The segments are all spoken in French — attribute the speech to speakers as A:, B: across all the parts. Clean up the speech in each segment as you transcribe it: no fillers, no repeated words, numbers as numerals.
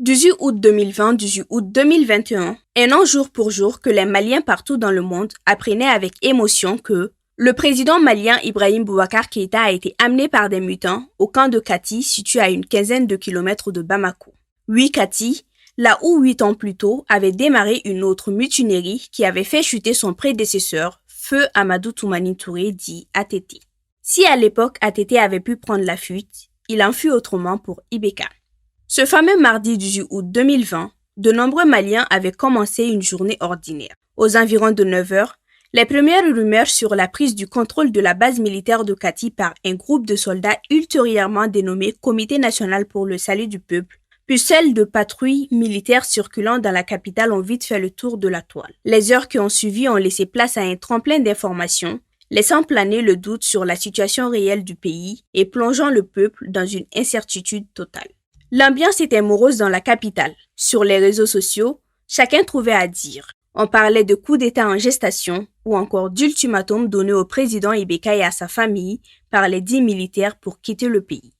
A: 18 août 2020, 18 août 2021, un an jour pour jour que les Maliens partout dans le monde apprenaient avec émotion que le président malien Ibrahim Boubacar Keïta a été amené par des mutins au camp de Kati, situé à une quinzaine de kilomètres de Bamako. Oui, Kati, là où 8 ans plus tôt avait démarré une autre mutinerie qui avait fait chuter son prédécesseur, Feu Amadou Toumani Touré, dit ATT. Si à l'époque ATT avait pu prendre la fuite, il en fut autrement pour Ibeka. Ce fameux mardi 18 août 2020, de nombreux Maliens avaient commencé une journée ordinaire. Aux environs de 9 heures, les premières rumeurs sur la prise du contrôle de la base militaire de Kati par un groupe de soldats ultérieurement dénommé Comité national pour le salut du peuple, puis celles de patrouilles militaires circulant dans la capitale ont vite fait le tour de la toile. Les heures qui ont suivi ont laissé place à un tremplin d'informations, laissant planer le doute sur la situation réelle du pays et plongeant le peuple dans une incertitude totale. L'ambiance était morose dans la capitale. Sur les réseaux sociaux, chacun trouvait à dire. On parlait de coup d'État en gestation ou encore d'ultimatum donné au président Ibeka et à sa famille par les 10 militaires pour quitter le pays.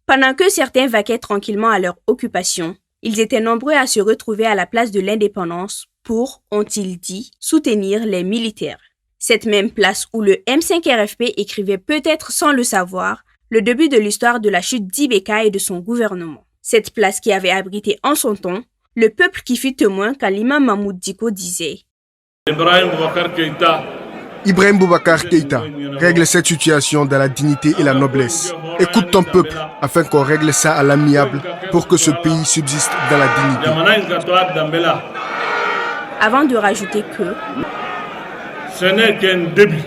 A: Pendant que certains vaquaient tranquillement à leur occupation, ils étaient nombreux à se retrouver à la place de l'indépendance pour, ont-ils dit, soutenir les militaires. Cette même place où le M5-RFP écrivait peut-être sans le savoir le début de l'histoire de la chute d'Ibeka et de son gouvernement. Cette place qui avait abrité en son temps le peuple qui fut témoin quand l'imam Mahmoud Diko disait
B: Ibrahim Boubacar Keïta règle cette situation dans la dignité et la noblesse. Écoute ton peuple afin qu'on règle ça à l'amiable pour que ce pays subsiste dans la dignité.
A: Avant de rajouter que
C: ce n'est qu'un début.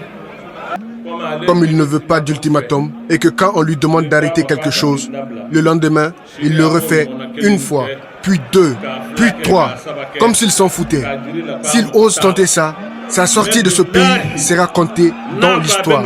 B: Comme il ne veut pas d'ultimatum et que quand on lui demande d'arrêter quelque chose, le lendemain, il le refait une fois, puis 2, puis 3, comme s'il s'en foutait. S'il ose tenter ça, sa sortie de ce pays sera comptée dans l'histoire.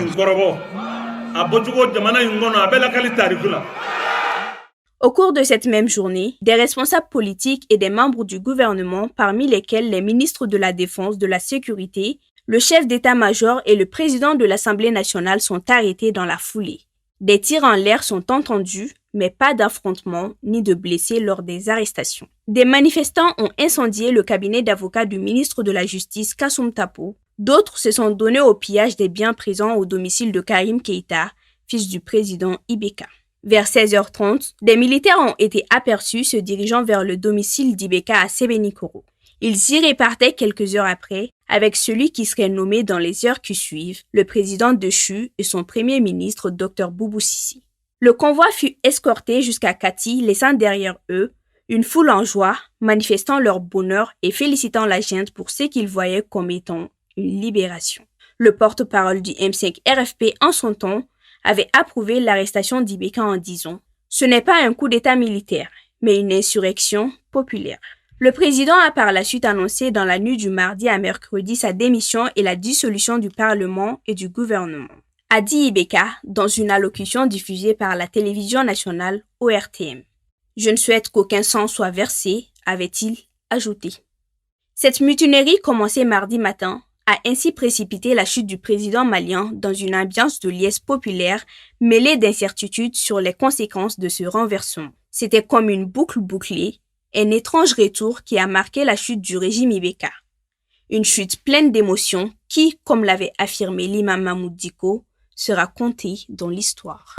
A: Au cours de cette même journée, des responsables politiques et des membres du gouvernement, parmi lesquels les ministres de la Défense, de la Sécurité, le chef d'état-major et le président de l'Assemblée nationale sont arrêtés dans la foulée. Des tirs en l'air sont entendus, mais pas d'affrontements ni de blessés lors des arrestations. Des manifestants ont incendié le cabinet d'avocats du ministre de la Justice Kassoum Tapo. D'autres se sont donnés au pillage des biens présents au domicile de Karim Keïta, fils du président Ibeka. Vers 16h30, des militaires ont été aperçus se dirigeant vers le domicile d'Ibeka à Sébenikoro. Ils y repartaient quelques heures après, avec celui qui serait nommé dans les heures qui suivent, le président déchu et son premier ministre Dr Boubou Sissi. Le convoi fut escorté jusqu'à Kati, laissant derrière eux une foule en joie, manifestant leur bonheur et félicitant la junte pour ce qu'ils voyaient comme étant une libération. Le porte-parole du M5-RFP en son temps avait approuvé l'arrestation d'Ibeka en disant « Ce n'est pas un coup d'état militaire, mais une insurrection populaire ». Le président a par la suite annoncé dans la nuit du mardi à mercredi sa démission et la dissolution du Parlement et du gouvernement. A dit Ibeka dans une allocution diffusée par la télévision nationale ORTM. « Je ne souhaite qu'aucun sang soit versé », avait-il ajouté. Cette mutinerie commencée mardi matin a ainsi précipité la chute du président malien dans une ambiance de liesse populaire mêlée d'incertitudes sur les conséquences de ce renversement. C'était comme une boucle bouclée, un étrange retour qui a marqué la chute du régime Ibeka. Une chute pleine d'émotions qui, comme l'avait affirmé l'imam Mahmoud Diko, sera comptée dans l'histoire.